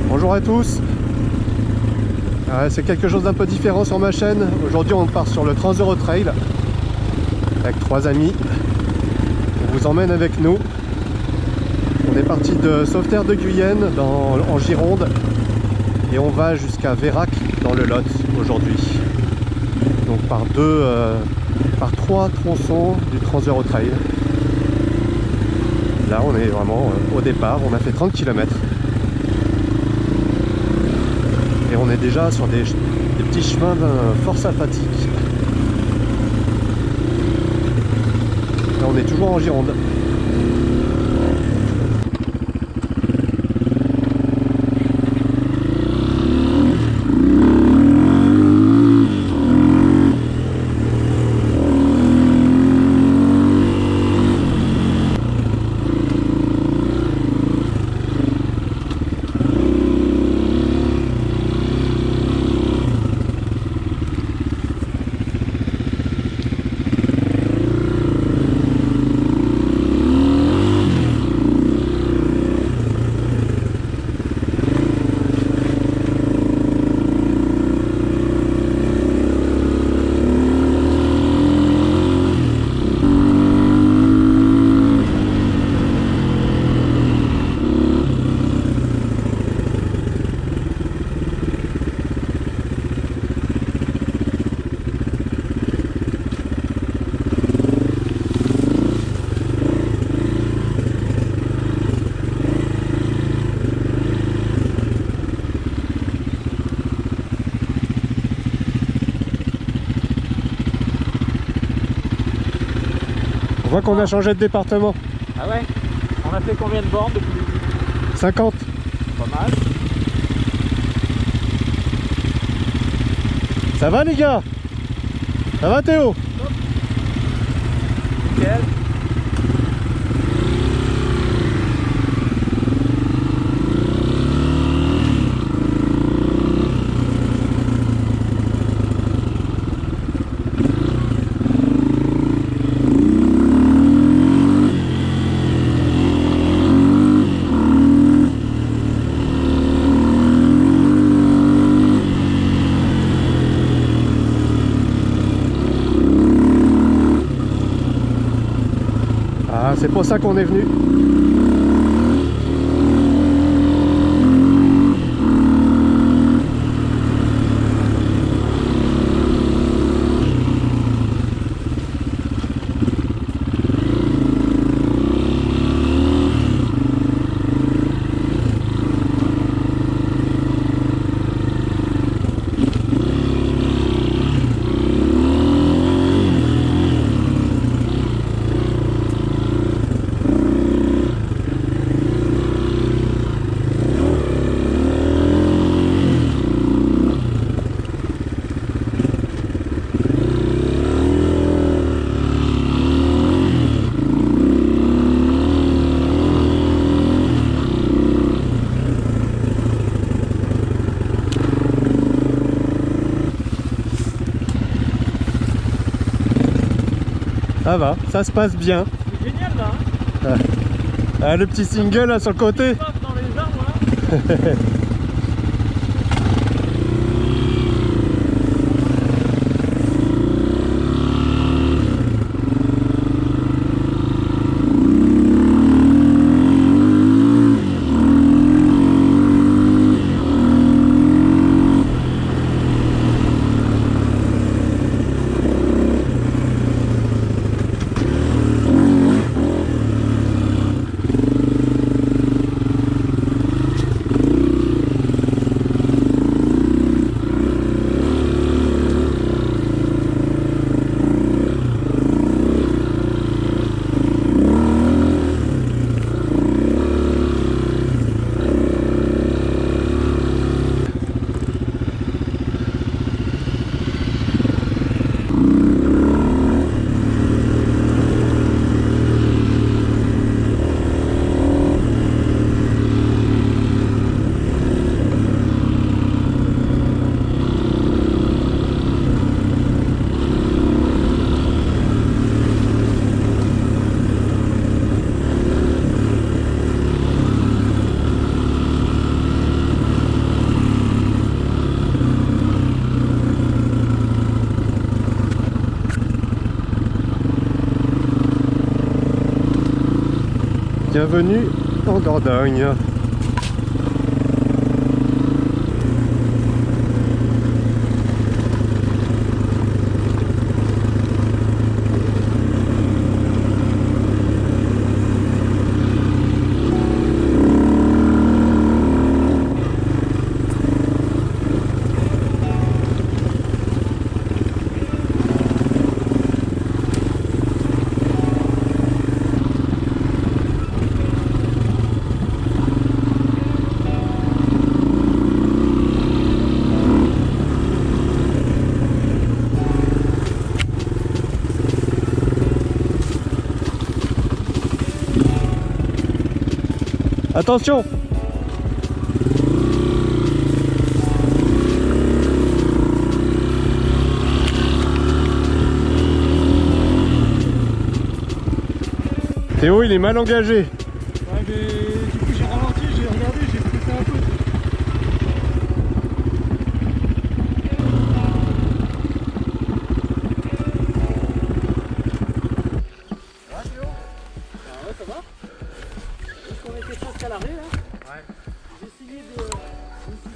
Bonjour à tous. C'est quelque chose d'un peu différent sur ma chaîne. Aujourd'hui on part sur le Trans-Euro-Trail avec 3 amis. On vous emmène avec nous. On est parti de Sauveterre de Guyenne en Gironde et on va jusqu'à Vérac dans le Lot aujourd'hui. Donc par 3 tronçons du Trans-Euro-Trail. Là on est vraiment au départ, on a fait 30 km. Et on est déjà sur des petits chemins fort sympathiques. Là on est toujours en Gironde. On voit qu'on a changé de département. Ah ouais? On a fait combien de bornes depuis le début? 50. Pas mal. Ça va les gars? Ça va Théo? Nickel. C'est pour ça qu'on est venu. Ça va, ça se passe bien. C'est génial là, hein? Ah, le petit single là sur le côté. Dans les arbres là. Bienvenue en Dordogne. Attention! Théo, il est mal engagé. Ouais, mais du coup j'ai ralenti, j'ai regardé, j'ai poussé un peu. Ça va Théo? Ah ouais, ça va? Est-ce qu'on était presque à l'arrêt là? Ouais. J'ai essayé de me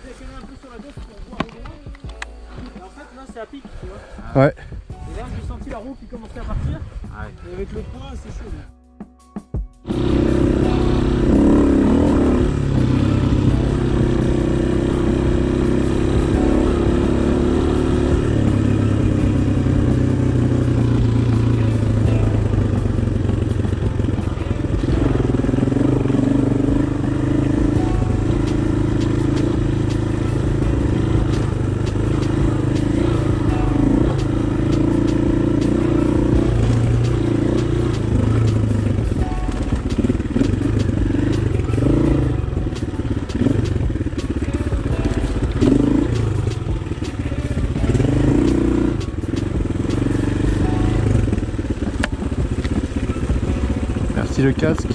décaler un peu sur la gauche pour voir au loin. Et en fait là c'est à pic, tu vois. Ouais. Et là j'ai senti la roue qui commençait à partir. Ouais. Et avec le poids c'est chaud. Là. Merci le casque.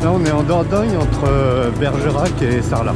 Là on est en Dordogne entre Bergerac et Sarlat.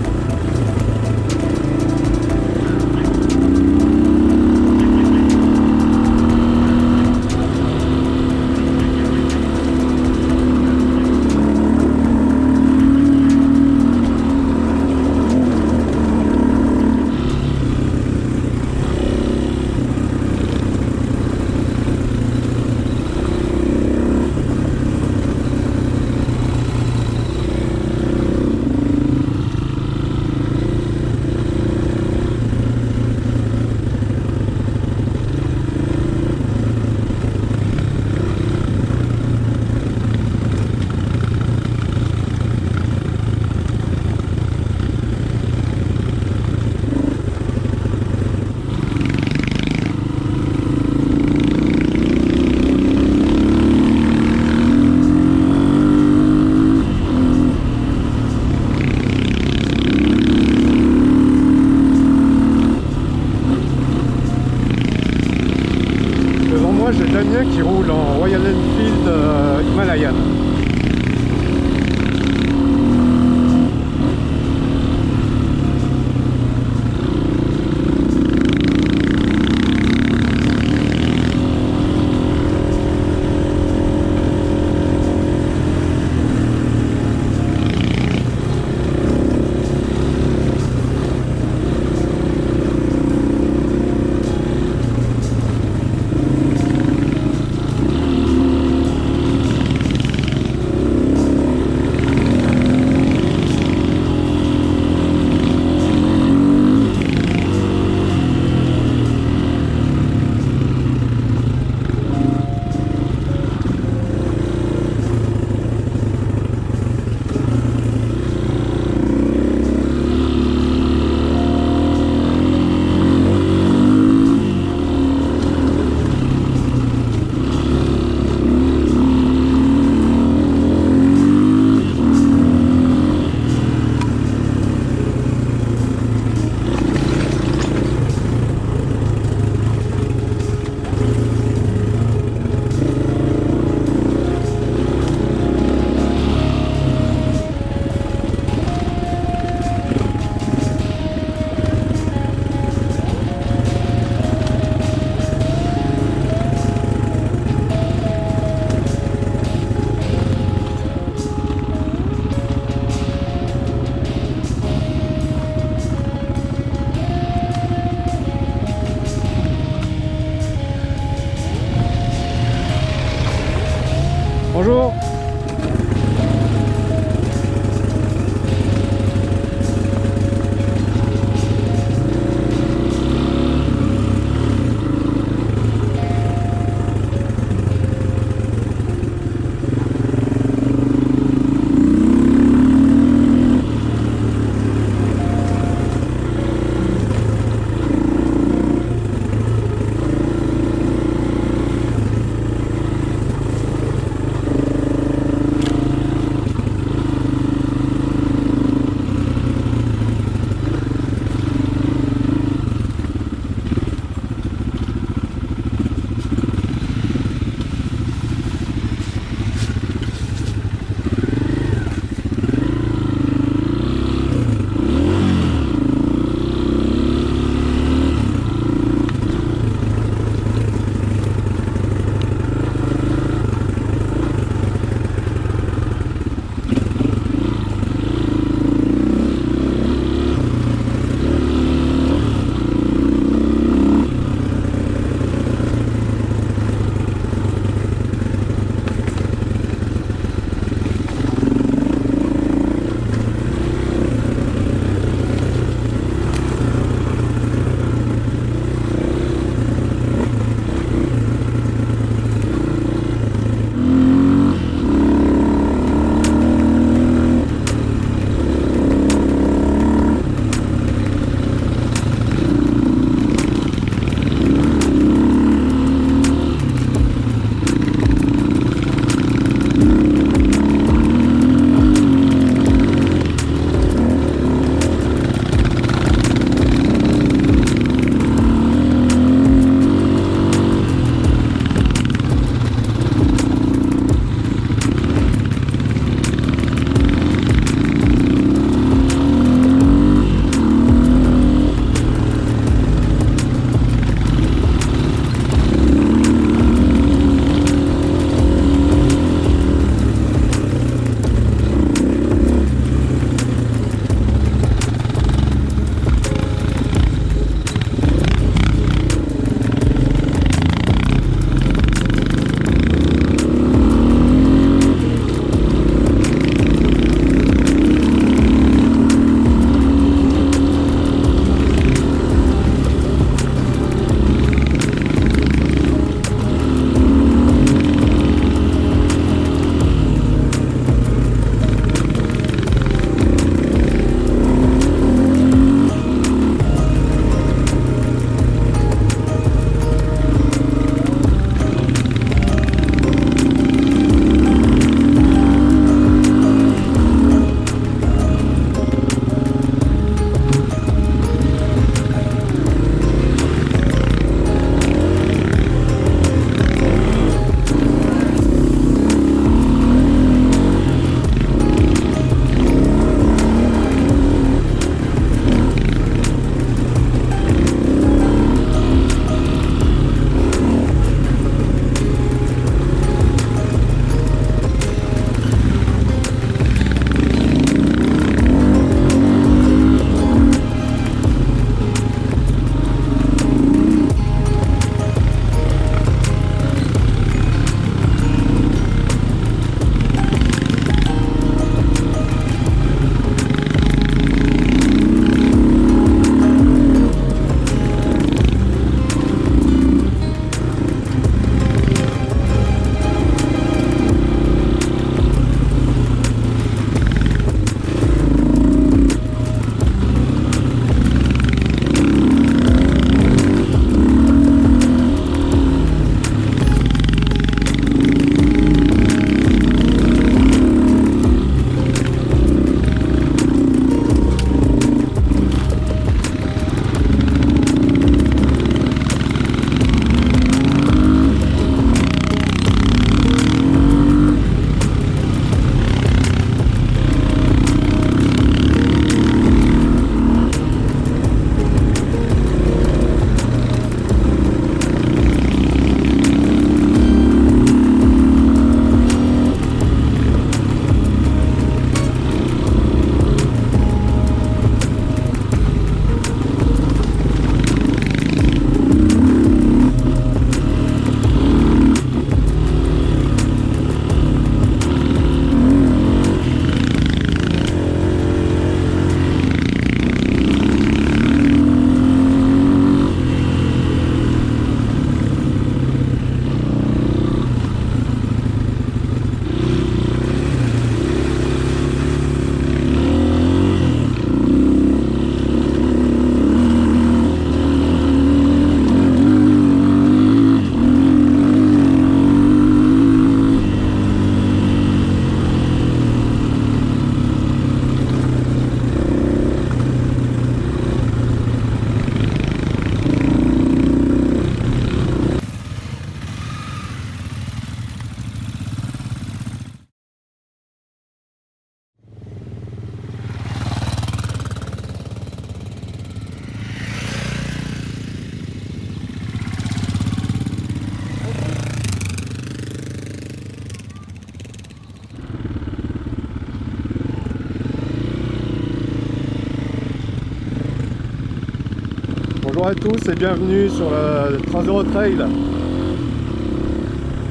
Bonjour à tous et bienvenue sur le Trans-Euro-Trail.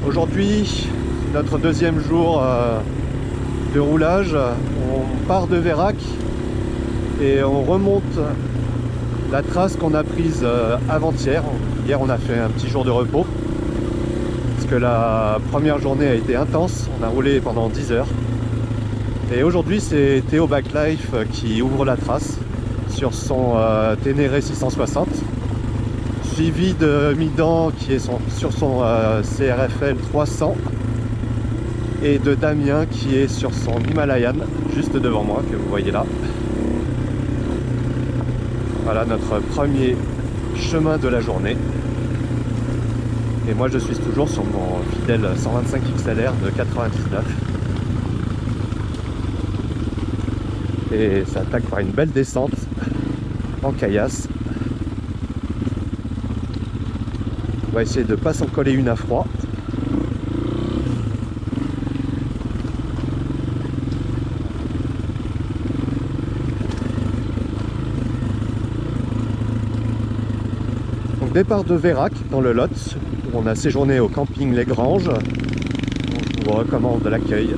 Aujourd'hui, notre deuxième jour de roulage. On part de Vérac et on remonte la trace qu'on a prise avant-hier. Hier, on a fait un petit jour de repos parce que la première journée a été intense. On a roulé pendant 10 heures. Et aujourd'hui, c'est Théo Backlife qui ouvre la trace sur son Ténéré 660, suivi de Midan qui est sur son CRFL 300 et de Damien qui est sur son Himalayan juste devant moi, que vous voyez là. Voilà notre premier chemin de la journée. Et moi je suis toujours sur mon fidèle 125 XLR de 99. Et ça attaque par une belle descente en caillasse. On va essayer de ne pas s'en coller une à froid. Donc départ de Vérac dans le Lot, où on a séjourné au camping Les Granges. Je vous recommande l'accueil.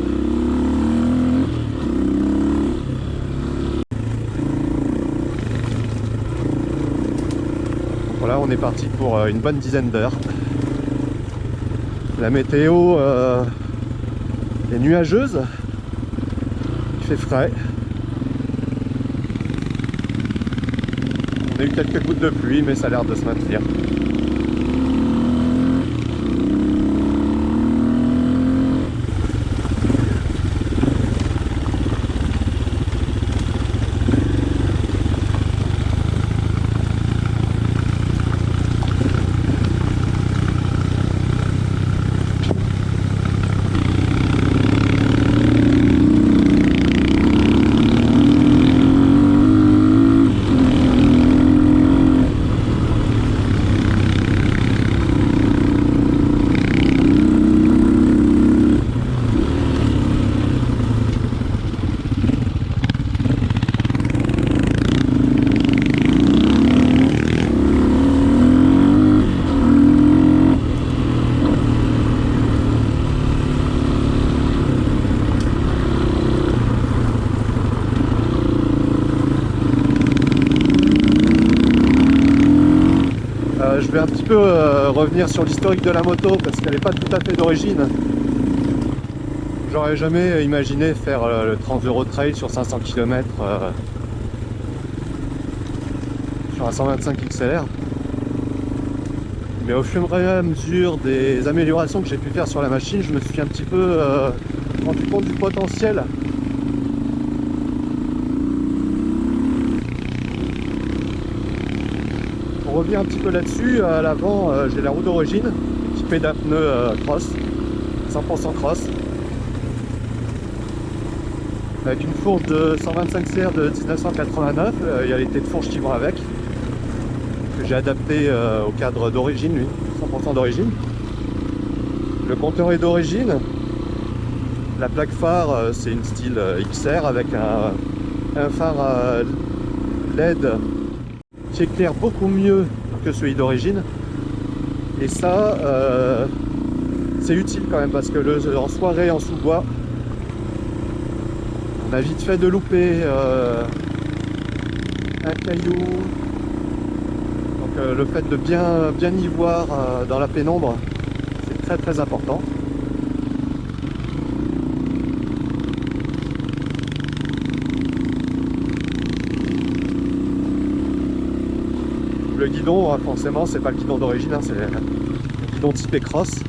Voilà, on est parti pour une bonne dizaine d'heures. La météo est nuageuse, il fait frais. On a eu quelques gouttes de pluie, mais ça a l'air de se maintenir. Je vais un petit peu revenir sur l'historique de la moto parce qu'elle n'est pas tout à fait d'origine. J'aurais jamais imaginé faire le Trans-Euro-Trail sur 500 km sur un 125 XLR. Mais au fur et à mesure des améliorations que j'ai pu faire sur la machine, je me suis un petit peu rendu compte du potentiel. Pour revenir un petit peu là-dessus, à l'avant j'ai la roue d'origine équipée d'un pneu cross, 100% cross, avec une fourche de 125 CR de 1989, il y a les têtes de fourche qui vont avec, que j'ai adapté au cadre d'origine, lui, 100% d'origine. Le compteur est d'origine, la plaque phare c'est une style XR avec un phare LED qui éclaire beaucoup mieux que celui d'origine, et ça c'est utile quand même parce que en soirée en sous-bois on a vite fait de louper un caillou, donc le fait de bien y voir dans la pénombre c'est très très important. Le guidon, forcément, c'est pas le guidon d'origine, hein, c'est le guidon typé cross,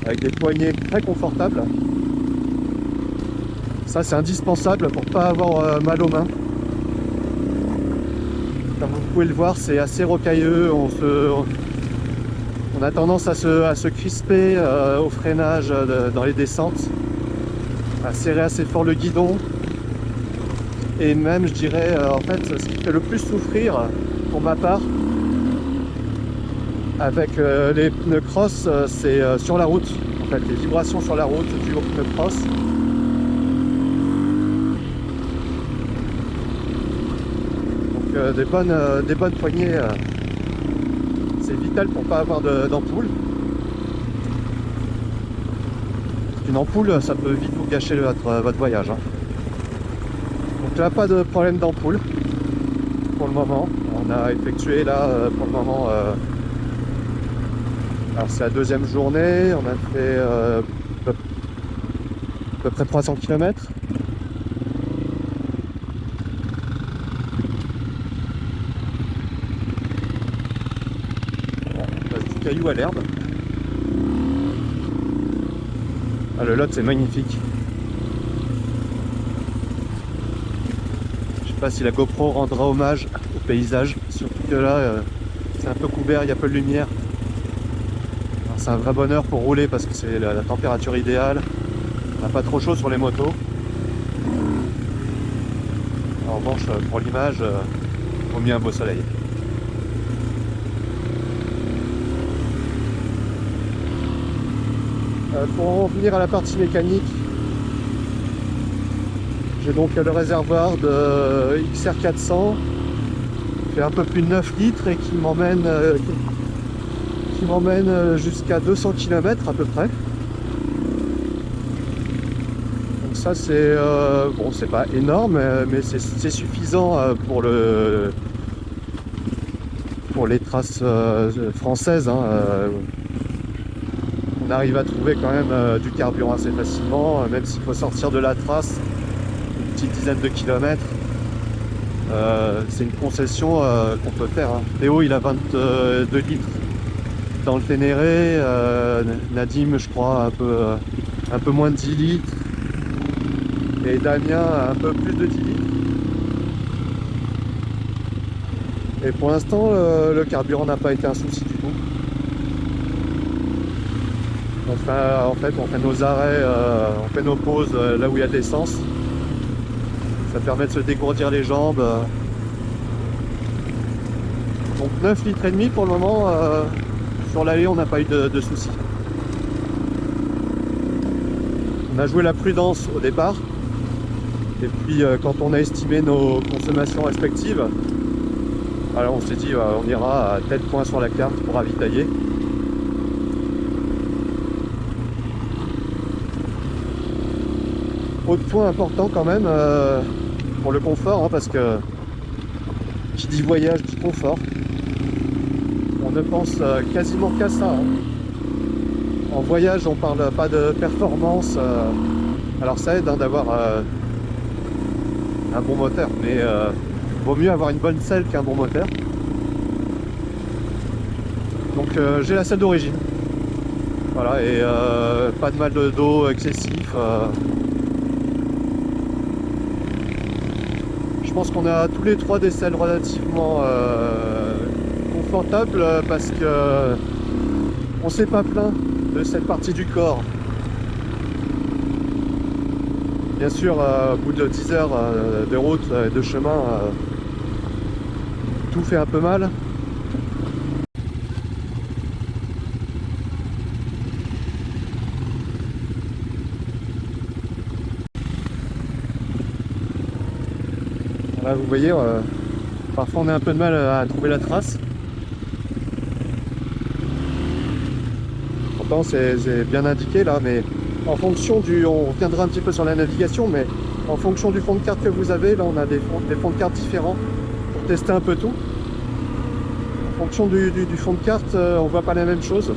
avec des poignées très confortables. Ça, c'est indispensable pour pas avoir mal aux mains. Comme vous pouvez le voir, c'est assez rocailleux, on a tendance à se crisper au freinage dans les descentes, à serrer assez fort le guidon. Et même, je dirais, en fait, ce qui fait le plus souffrir, pour ma part, avec les pneus cross, c'est sur la route. En fait, les vibrations sur la route dues aux pneus cross. Donc des bonnes poignées capital pour pas avoir d'ampoule. Une ampoule, ça peut vite vous gâcher votre voyage, hein. Donc là, pas de problème d'ampoule pour le moment. On a effectué là pour le moment, alors c'est la deuxième journée, on a fait à peu près 300 km. On passe du caillou à l'herbe. Ah, le Lot, c'est magnifique. Je sais pas si la GoPro rendra hommage au paysage, surtout que là c'est un peu couvert, il y a peu de lumière. C'est un vrai bonheur pour rouler parce que c'est la température idéale, on n'a pas trop chaud sur les motos. En revanche, pour l'image, il vaut mieux un beau soleil. Pour en venir à la partie mécanique, j'ai donc le réservoir de XR400 qui fait un peu plus de 9 litres et qui m'emmène jusqu'à 200 km à peu près. Donc ça c'est bon, c'est pas énorme, mais c'est suffisant pour les traces françaises, hein. On arrive à trouver quand même du carburant assez facilement, même s'il faut sortir de la trace une petite dizaine de kilomètres. C'est une concession qu'on peut faire, hein. Théo il a 22 litres dans le Ténéré, Nadim je crois un peu moins de 10 litres et Damien un peu plus de 10 litres. Et pour l'instant le carburant n'a pas été un souci du tout. En fait, on fait nos arrêts, on fait nos pauses là où il y a de l'essence. Ça permet de se dégourdir les jambes. Donc 9 litres et demi pour le moment. Sur l'allée, on n'a pas eu de soucis. On a joué la prudence au départ. Et puis quand on a estimé nos consommations respectives, alors on s'est dit on ira à tel point sur la carte pour ravitailler. Autre point important quand même pour le confort, hein, parce que qui dit voyage dit confort. On ne pense quasiment qu'à ça, hein. En voyage on parle pas de performance, alors ça aide, hein, d'avoir un bon moteur, mais vaut mieux avoir une bonne selle qu'un bon moteur. Donc j'ai la selle d'origine, voilà, et pas de mal de dos excessif. Je pense qu'on a tous les trois des selles relativement confortables parce que on s'est pas plaint de cette partie du corps. Bien sûr, au bout de 10 heures de route et de chemin, tout fait un peu mal. Là, vous voyez, parfois on a un peu de mal à trouver la trace. Pourtant c'est bien indiqué là, mais en fonction on reviendra un petit peu sur la navigation, mais en fonction du fond de carte que vous avez, là on a des fonds de carte différents pour tester un peu tout. En fonction du fond de carte, on voit pas la même chose.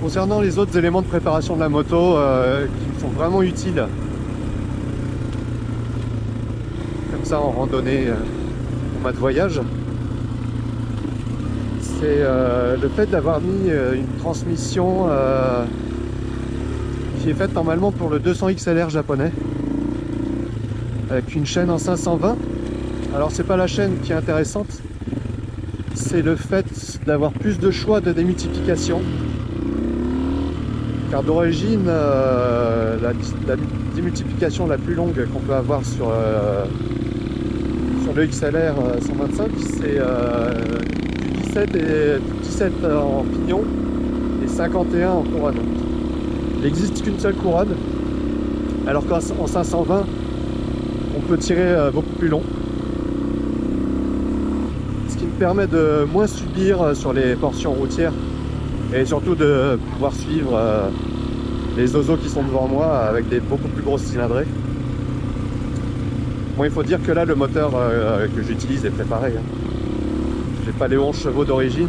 Concernant les autres éléments de préparation de la moto qui sont vraiment utiles, comme ça en randonnée en mode voyage, c'est le fait d'avoir mis une transmission qui est faite normalement pour le 200 XLR japonais, avec une chaîne en 520. Alors c'est pas la chaîne qui est intéressante, c'est le fait d'avoir plus de choix de démultiplication. car d'origine, la démultiplication la plus longue qu'on peut avoir sur le XLR 125, c'est du 17 en pignon et 51 en couronne. Il n'existe qu'une seule couronne, alors qu'en 520, on peut tirer beaucoup plus long. Ce qui me permet de moins subir sur les portions routières et surtout de pouvoir suivre les oiseaux qui sont devant moi avec des beaucoup plus grosses cylindrées. Bon, il faut dire que là, le moteur que j'utilise est préparé. J'ai pas les 11 chevaux d'origine,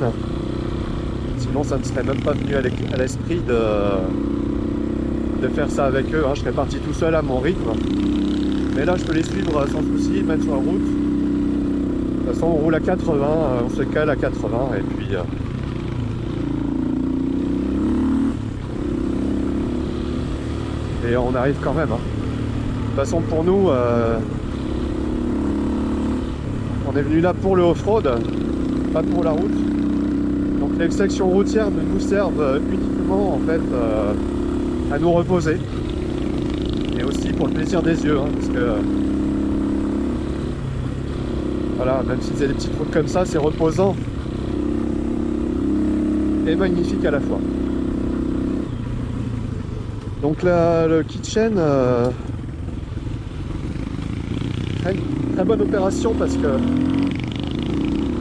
sinon ça ne serait même pas venu à l'esprit de faire ça avec eux. Je serais parti tout seul à mon rythme, mais là je peux les suivre sans souci, mettre sur la route. De toute façon on roule à 80, on se cale à 80 et puis et on arrive quand même. De toute façon pour nous, on est venu là pour le off-road, pas pour la route. Donc les sections routières nous servent uniquement en fait à nous reposer. Et aussi pour le plaisir des yeux, parce que voilà, même si c'est des petites routes comme ça, c'est reposant et magnifique à la fois. Donc là, le kitchen, très bonne opération parce que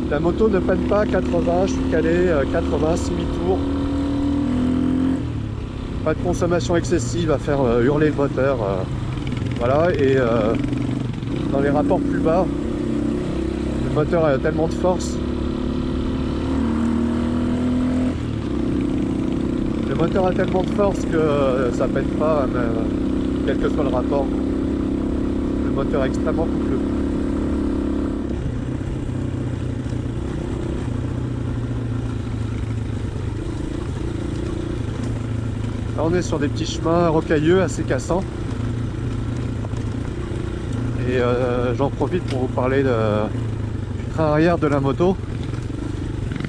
la moto ne panne pas à 80, je suis calé 80, semi-tour. Pas de consommation excessive à faire hurler le moteur. Voilà, et dans les rapports plus bas, le moteur a tellement de force. Le moteur a tellement de force que ça peine pas, quel que soit le rapport. Le moteur est extrêmement coupleux. Là, on est sur des petits chemins rocailleux assez cassants. Et j'en profite pour vous parler du train arrière de la moto.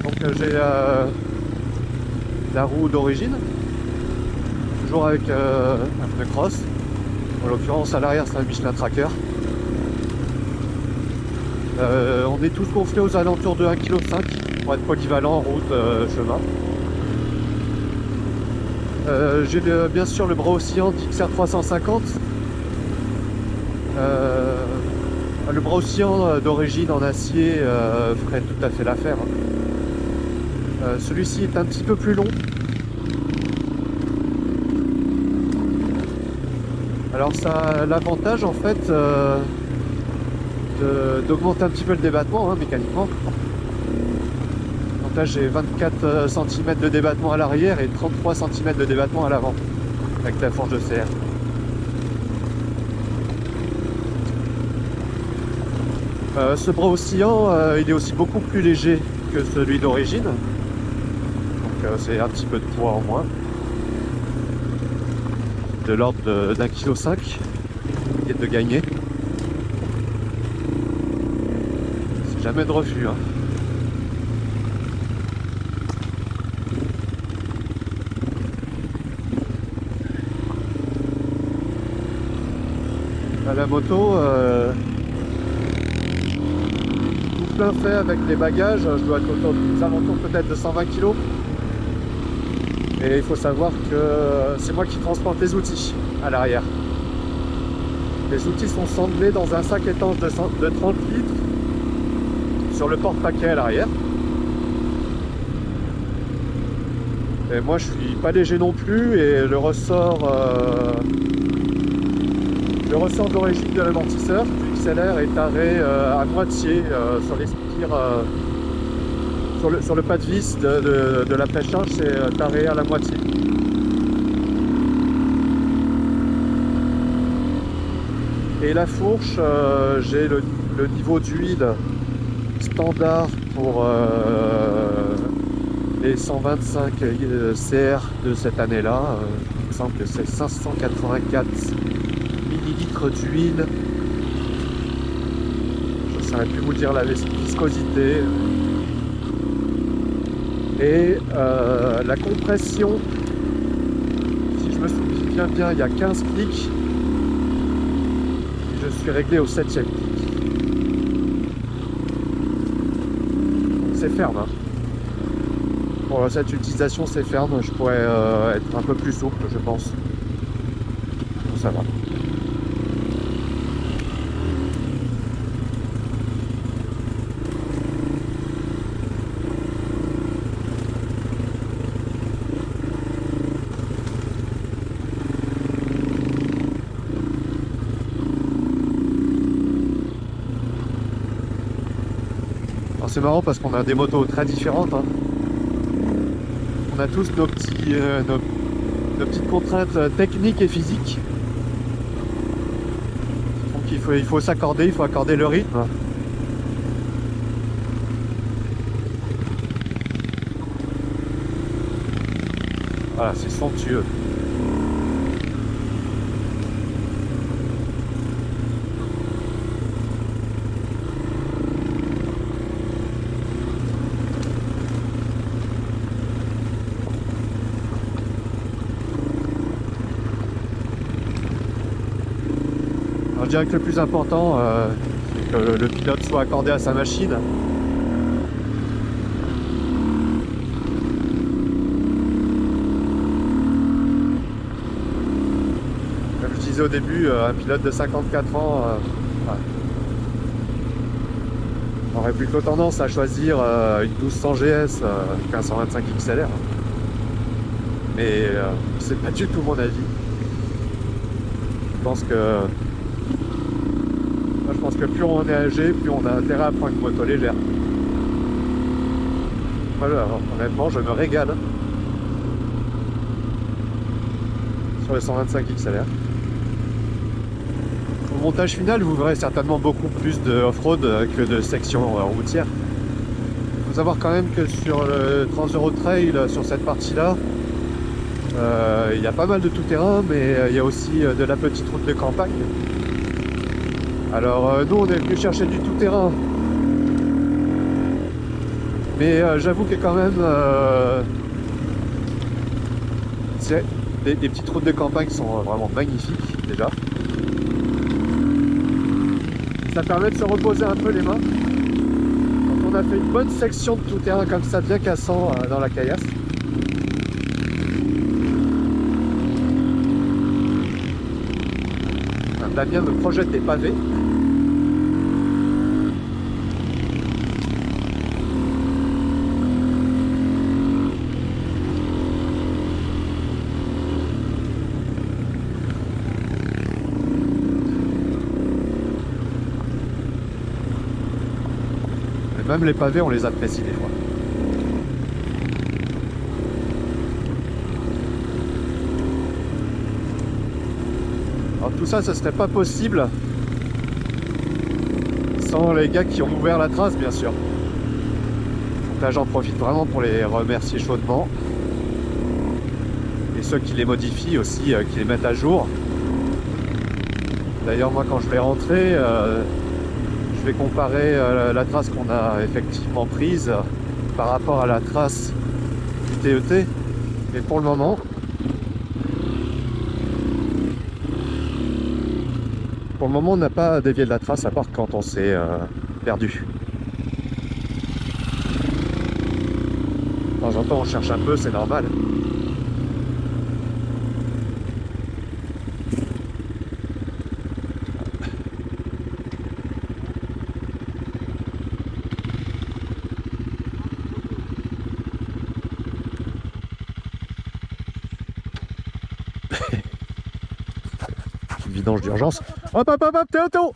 Donc j'ai la roue d'origine, toujours avec un pneu cross. En l'occurrence à l'arrière c'est un Michelin Tracker. On est tous gonflés aux alentours de 1,5 kg pour être polyvalent, route, chemin. J'ai bien sûr le bras oscillant d'XR 350. Le bras oscillant d'origine en acier ferait tout à fait l'affaire. Celui-ci est un petit peu plus long. Alors ça a l'avantage en fait d'augmenter un petit peu le débattement mécaniquement. Donc là j'ai 24 cm de débattement à l'arrière et 33 cm de débattement à l'avant avec la forge de CR. Ce bras oscillant il est aussi beaucoup plus léger que celui d'origine. Donc c'est un petit peu de poids en moins. De l'ordre d'1,5 kg et de gagner. C'est jamais de refus. À la moto, tout plein fait avec les bagages, je dois être aux alentours peut-être de 120 kg. Et il faut savoir que c'est moi qui transporte les outils à l'arrière. Les outils sont sanglés dans un sac étanche de 30 litres sur le porte-paquet à l'arrière. Et moi je suis pas léger non plus et le ressort d'origine de l'amortisseur du XLR est taré à moitié sur les spires. Sur le pas de vis de la pêche-charge, c'est taré à la moitié. Et la fourche, j'ai le niveau d'huile standard pour les 125 CR de cette année-là. Il me semble que c'est 584 ml d'huile. Je ne saurais plus vous dire la viscosité. Et la compression me souviens bien, il y a 15 clics. Et je suis réglé au 7e clic. C'est ferme. Hein. Pour cette utilisation, c'est ferme. Je pourrais être un peu plus souple, je pense. Bon, ça va. C'est marrant parce qu'on a des motos très différentes. Hein. On a tous nos petites contraintes techniques et physiques. Donc il faut s'accorder, il faut accorder le rythme. Voilà, c'est somptueux. Je dirais que le plus important, c'est que le pilote soit accordé à sa machine. Comme je disais au début, un pilote de 54 ans aurait plutôt tendance à choisir une 1200 GS qu'un 125 XLR. Mais c'est pas du tout mon avis. Je pense que plus on est âgé, plus on a intérêt à prendre une moto légère. Voilà, honnêtement, je me régale sur les 125 XLR. Au montage final, vous verrez certainement beaucoup plus de off-road que de sections routières. Il faut savoir quand même que sur le Trans Euro Trail, sur cette partie-là, il y a pas mal de tout-terrain, mais il y a aussi de la petite route de campagne. Alors nous on est venu chercher du tout-terrain, mais j'avoue que quand même les petites routes de campagne sont vraiment magnifiques déjà. Ça permet de se reposer un peu les mains. Quand on a fait une bonne section de tout-terrain comme ça, bien cassant dans la caillasse. Damien me projette des pavés. Et même les pavés, on les apprécie des fois. Alors tout ça, ça serait pas possible sans les gars qui ont ouvert la trace, bien sûr. Donc là, j'en profite vraiment pour les remercier chaudement. Et ceux qui les modifient aussi, qui les mettent à jour. D'ailleurs, moi, quand je vais rentrer, je vais comparer la trace qu'on a effectivement prise par rapport à la trace du TET. Et pour le moment, on n'a pas dévié de la trace à part quand on s'est perdu. De temps en temps, on cherche un peu, c'est normal. Vidange d'urgence. Hop, hop, hop, hop, Théoto!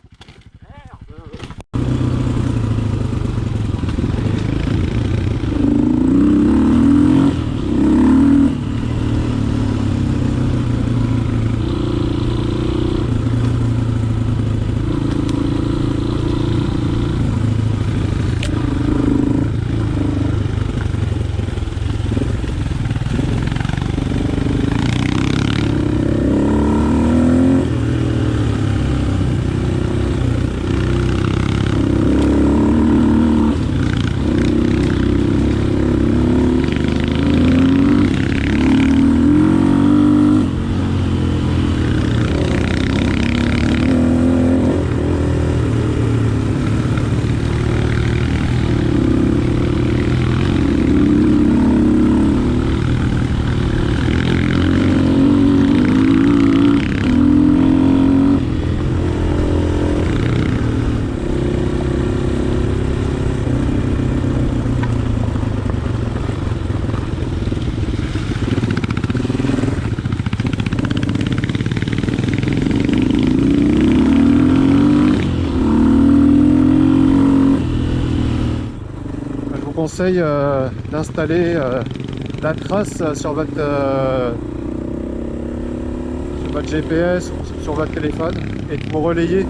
conseille d'installer la trace sur votre GPS ou sur votre téléphone et de vous relayer.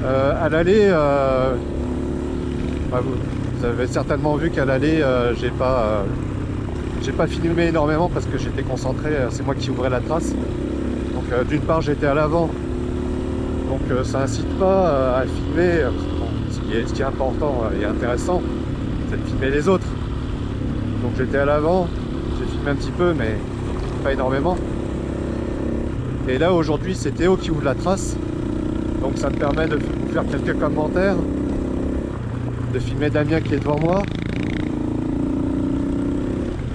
À l'aller, vous avez certainement vu qu'à l'aller, j'ai pas filmé énormément parce que j'étais concentré, c'est moi qui ouvrais la trace. Donc d'une part j'étais à l'avant, donc ça incite pas à filmer. Ce qui est important et intéressant, c'est de filmer les autres. Donc j'étais à l'avant, j'ai filmé un petit peu, mais pas énormément. Et là aujourd'hui c'est Théo qui ouvre la trace, donc ça me permet de vous faire quelques commentaires, de filmer Damien qui est devant moi,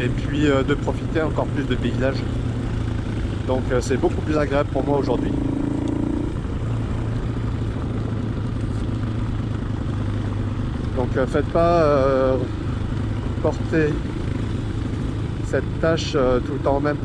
et puis de profiter encore plus de paysages. Donc c'est beaucoup plus agréable pour moi aujourd'hui. Donc faites pas porter cette tâche tout le temps même.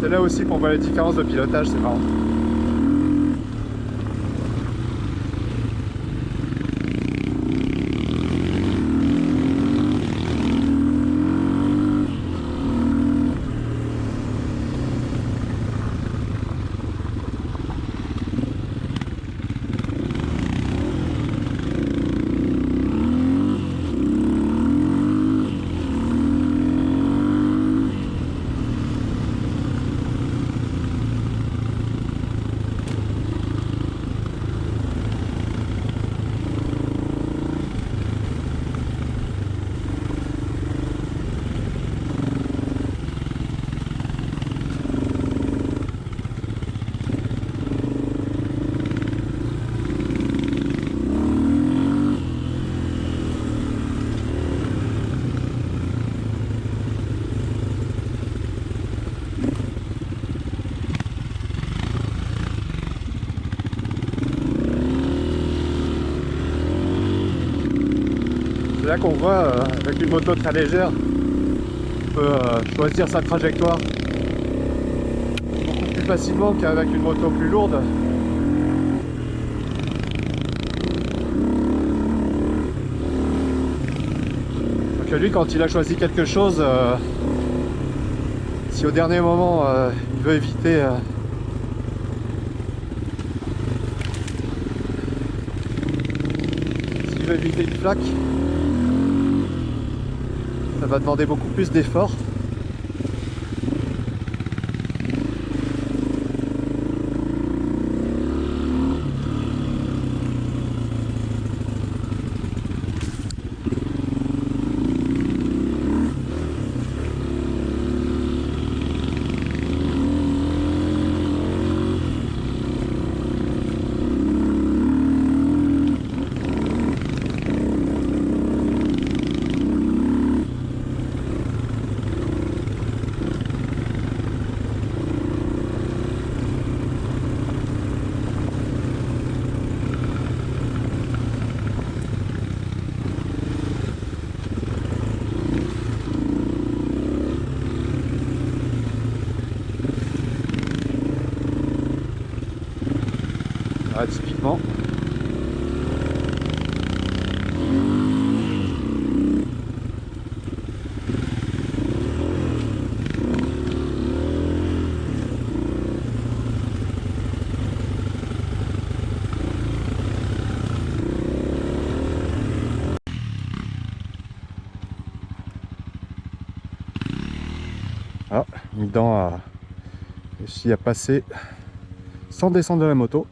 C'est là aussi qu'on voit les différences de pilotage, c'est marrant. C'est là qu'on voit, avec une moto très légère, on peut choisir sa trajectoire beaucoup plus facilement qu'avec une moto plus lourde. Donc lui, quand il a choisi quelque chose, si au dernier moment il veut éviter une flaque, ça va demander beaucoup plus d'efforts. Ah, typiquement. Ah, Midan a réussi à passer sans descendre de la moto.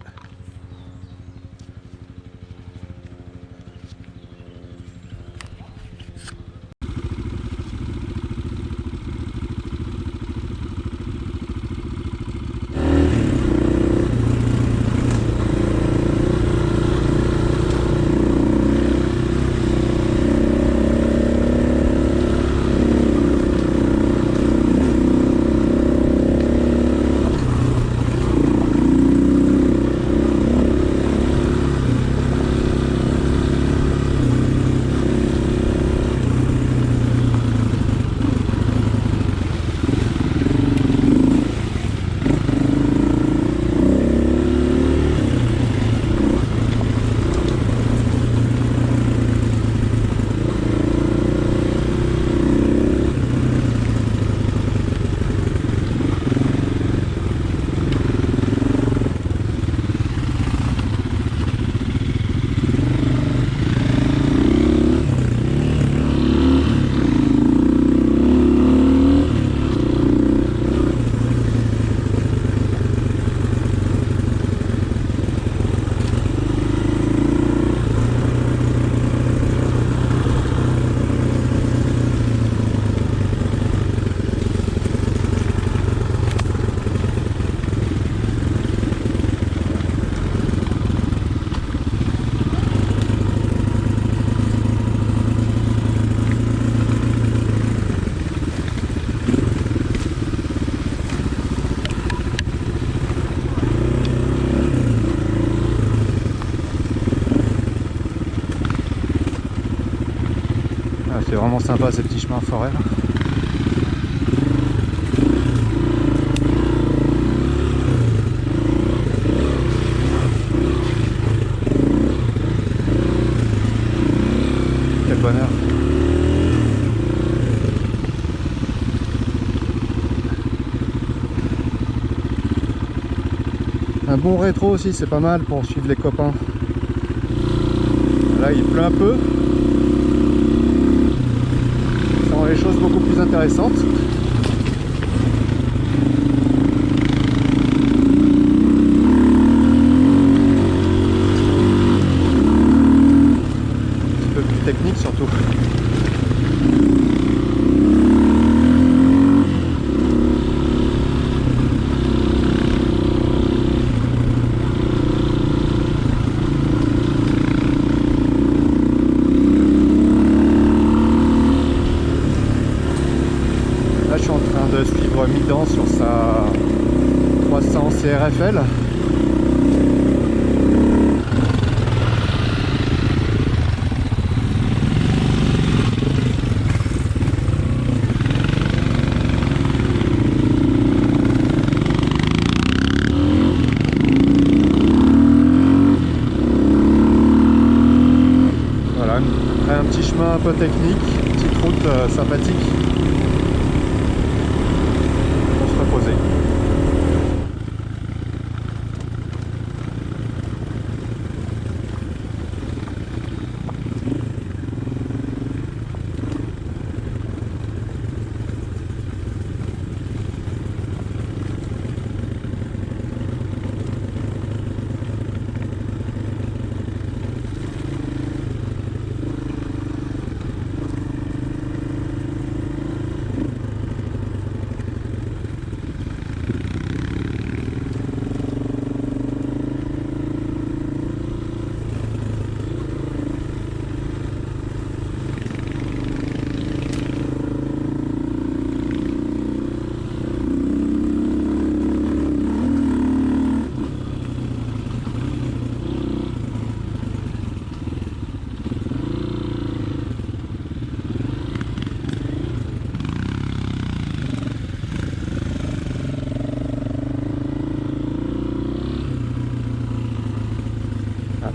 Ah, c'est vraiment sympa ces petits chemins en forêt là. Quel bonheur. Un bon rétro aussi, c'est pas mal pour suivre les copains. Là il pleut un peu. Ça rend les choses beaucoup plus intéressantes. Un petit peu plus technique surtout. Là je suis en train de suivre Midan sur sa 300 CRFL. Voilà, un petit chemin un peu technique, petite route sympathique. Reposer.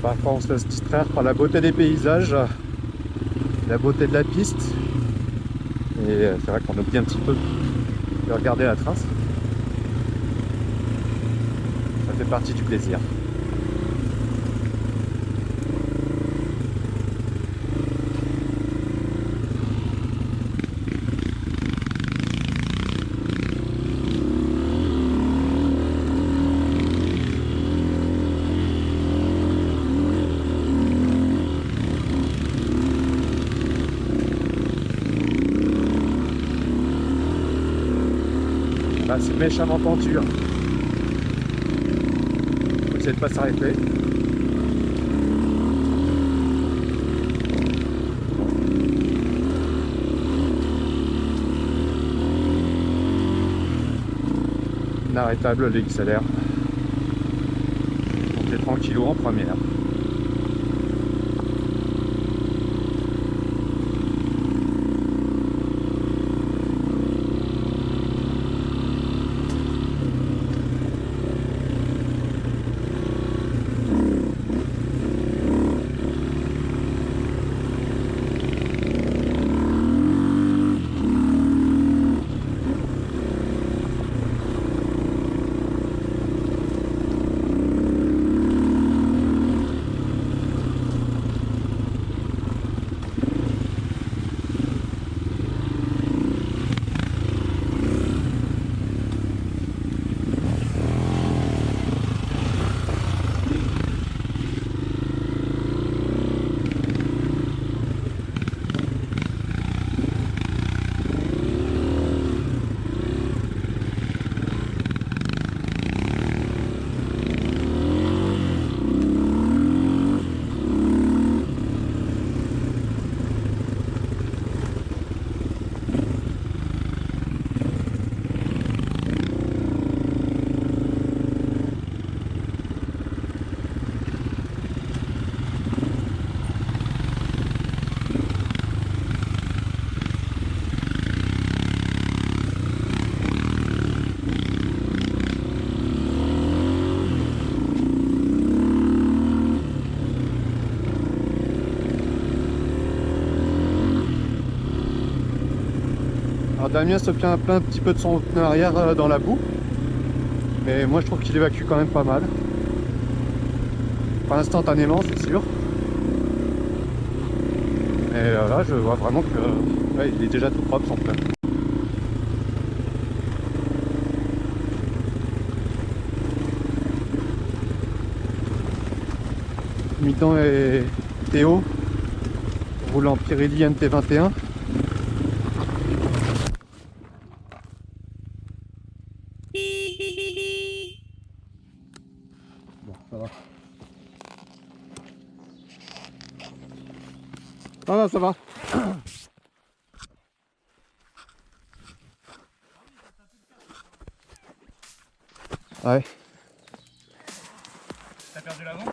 Parfois on se laisse distraire par la beauté des paysages, la beauté de la piste, et c'est vrai qu'on oublie un petit peu de regarder la trace. Ça fait partie du plaisir. Là, c'est méchamment pentu. Faut essayer de pas s'arrêter. Inarrêtable le XLR. On est tranquillou en première. Alors Damien se plaint un petit peu de son pneu arrière dans la boue. Mais moi je trouve qu'il évacue quand même pas mal. Pas instantanément c'est sûr. Mais là je vois vraiment que ouais, il est déjà tout propre son pneu. Midan et Théo roulent en Pirelli NT21. Bon, ça va. Ah non, ça va. Ouais. T'as perdu l'avant?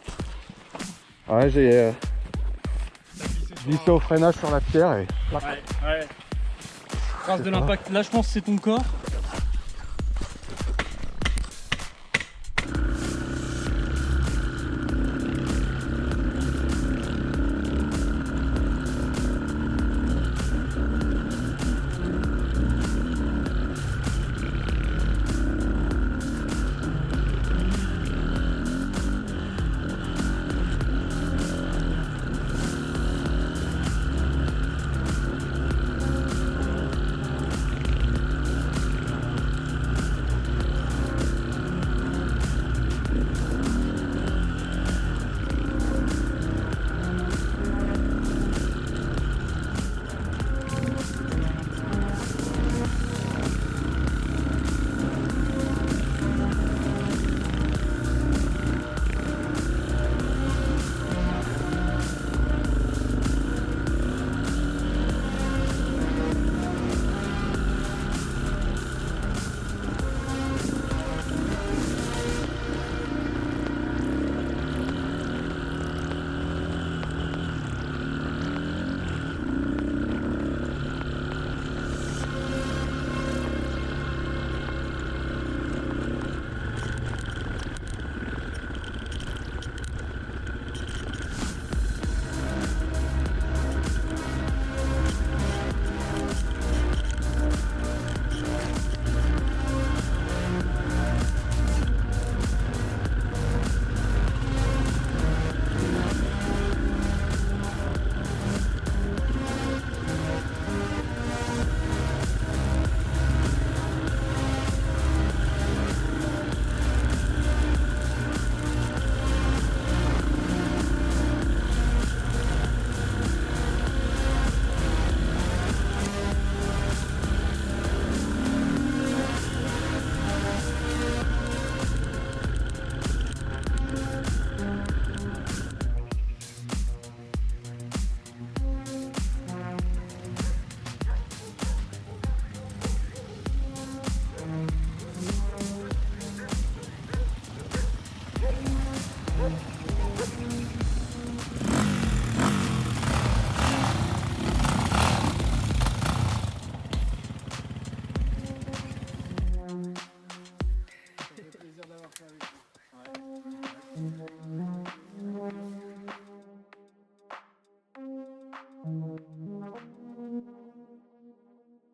Ouais, j'ai glissé au freinage sur la pierre et... Ouais. Trace de l'impact. Là, je pense que c'est ton corps.